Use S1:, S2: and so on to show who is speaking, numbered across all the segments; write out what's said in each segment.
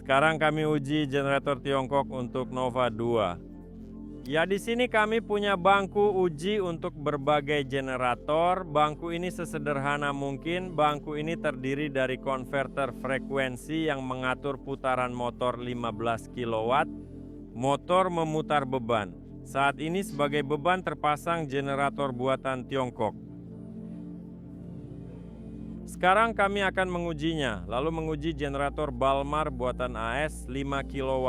S1: Sekarang kami uji generator Tiongkok untuk Nova 2. Ya, di sini kami punya bangku uji untuk berbagai generator. Bangku ini sesederhana mungkin. Bangku ini terdiri dari konverter frekuensi yang mengatur putaran motor 15 kW. Motor memutar beban. Saat ini sebagai beban terpasang generator buatan Tiongkok. Sekarang kami akan mengujinya, lalu menguji generator Balmar buatan AS 5 kW.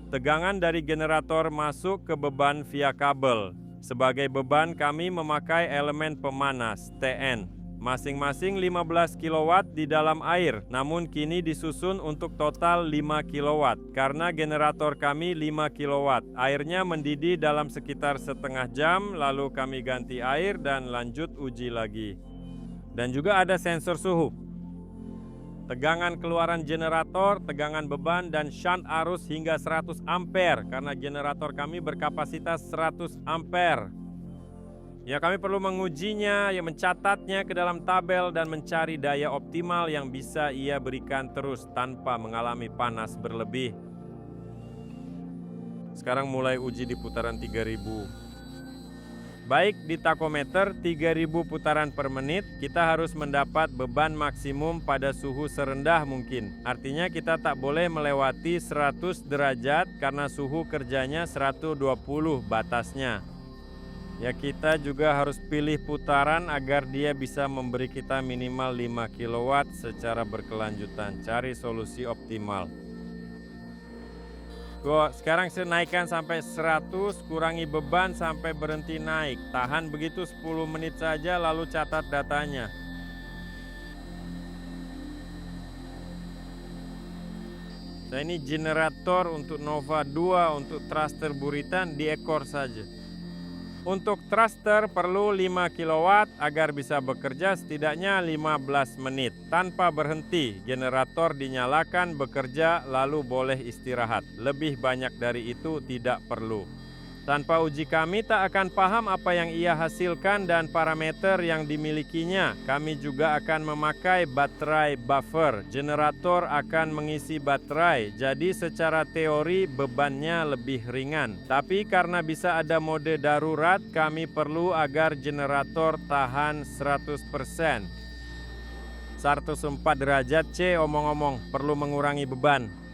S1: Tegangan dari generator masuk ke beban via kabel. Sebagai beban kami memakai elemen pemanas, TN. Masing-masing 15 kW di dalam air, namun kini disusun untuk total 5 kW. Karena generator kami 5 kW, airnya mendidih dalam sekitar setengah jam, lalu kami ganti air dan lanjut uji lagi. Dan juga ada sensor suhu. Tegangan keluaran generator, tegangan beban, dan shunt arus hingga 100 ampere karena generator kami berkapasitas 100 ampere. Ya, kami perlu mengujinya, ya mencatatnya ke dalam tabel dan mencari daya optimal yang bisa ia berikan terus tanpa mengalami panas berlebih. Sekarang mulai uji di putaran 3000. Baik di takometer 3000 putaran per menit, kita harus mendapat beban maksimum pada suhu serendah mungkin. Artinya kita tak boleh melewati 100 derajat karena suhu kerjanya 120 batasnya. Ya, kita juga harus pilih putaran agar dia bisa memberi kita minimal 5 kW secara berkelanjutan. Cari solusi optimal. Sekarang saya naikkan sampai 100, kurangi beban sampai berhenti naik. Tahan begitu 10 menit saja lalu catat datanya. Nah, ini generator untuk Nova 2 untuk thruster buritan di ekor saja. Untuk thruster perlu 5 kW agar bisa bekerja setidaknya 15 menit. Tanpa berhenti, generator dinyalakan bekerja lalu boleh istirahat. Lebih banyak dari itu tidak perlu. Tanpa uji kami tak akan paham apa yang ia hasilkan dan parameter yang dimilikinya. Kami juga akan memakai baterai buffer. Generator akan mengisi baterai, jadi secara teori bebannya lebih ringan. Tapi karena bisa ada mode darurat, kami perlu agar generator tahan 100%. 104 derajat C omong-omong, perlu mengurangi beban.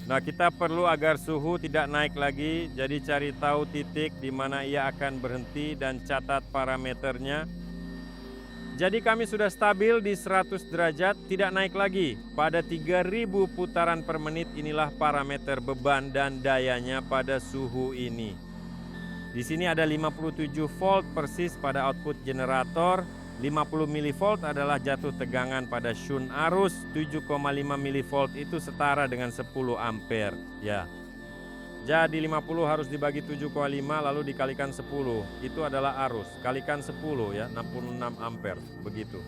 S1: Nah, kita perlu agar suhu tidak naik lagi, jadi cari tahu titik di mana ia akan berhenti dan catat parameternya. Jadi kami sudah stabil di 100 derajat, tidak naik lagi. Pada 3000 putaran per menit inilah parameter beban dan dayanya pada suhu ini. Di sini ada 57 volt persis pada output generator. 50 mV adalah jatuh tegangan pada shunt arus, 7,5 mV itu setara dengan 10 ampere. Ya. Jadi 50 harus dibagi 7,5 lalu dikalikan 10. Itu adalah arus. Kalikan 10 ya, 66 ampere. Begitu.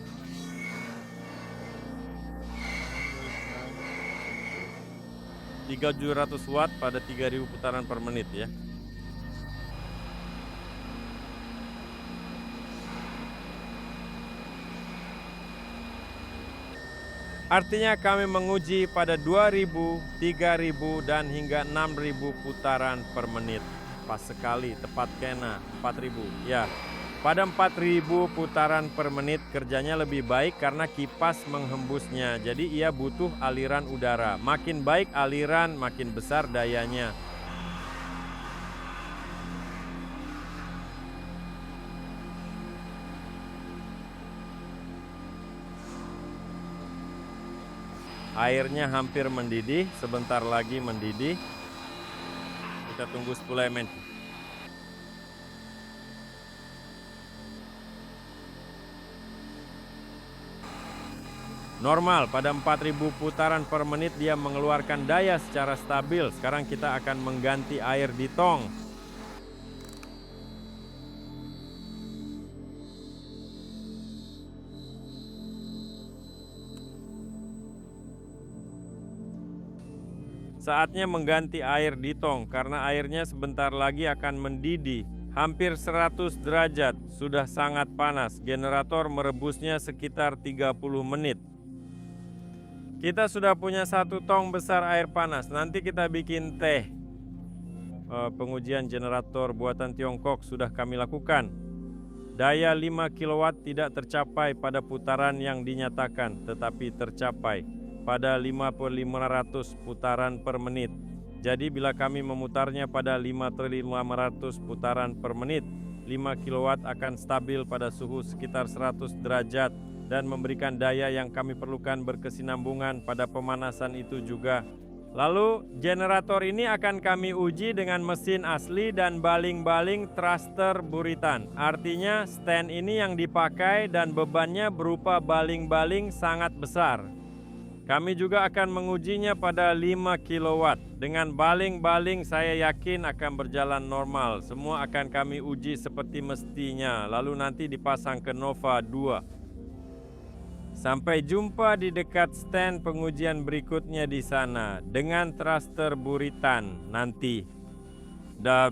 S1: (3.700 watt pada 3000 putaran per menit ya. Artinya kami menguji pada 2000, 3000, dan hingga 6000 putaran per menit. Pas sekali, tepat kena, 4000. Ya, pada 4000 putaran per menit kerjanya lebih baik karena kipas menghembusnya. Jadi ia butuh aliran udara. Makin baik aliran, makin besar dayanya. Airnya hampir mendidih, sebentar lagi mendidih. Kita tunggu 10 menit. Normal, pada 4000 putaran per menit dia mengeluarkan daya secara stabil. Sekarang kita akan mengganti air di tong. Saatnya mengganti air di tong karena airnya sebentar lagi akan mendidih. hampir 100 derajat, sudah sangat panas. Generator merebusnya sekitar 30 menit. Kita sudah punya 1 tong besar air panas. Nanti kita bikin teh. Pengujian generator buatan Tiongkok sudah kami lakukan. Daya 5 kW tidak tercapai pada putaran yang dinyatakan, tetapi tercapai pada 5.500 putaran per menit. Jadi bila kami memutarnya pada 5.500 putaran per menit, 5 kW akan stabil pada suhu sekitar 100 derajat dan memberikan daya yang kami perlukan berkesinambungan pada pemanasan itu juga. Lalu generator ini akan kami uji dengan mesin asli dan baling-baling thruster buritan. Artinya stand ini yang dipakai dan bebannya berupa baling-baling sangat besar. Kami juga akan mengujinya pada 5 kW. Dengan baling-baling saya yakin akan berjalan normal. Semua akan kami uji seperti mestinya. Lalu nanti dipasang ke Nova 2. Sampai jumpa di dekat stand pengujian berikutnya di sana dengan thruster buritan nanti. Dah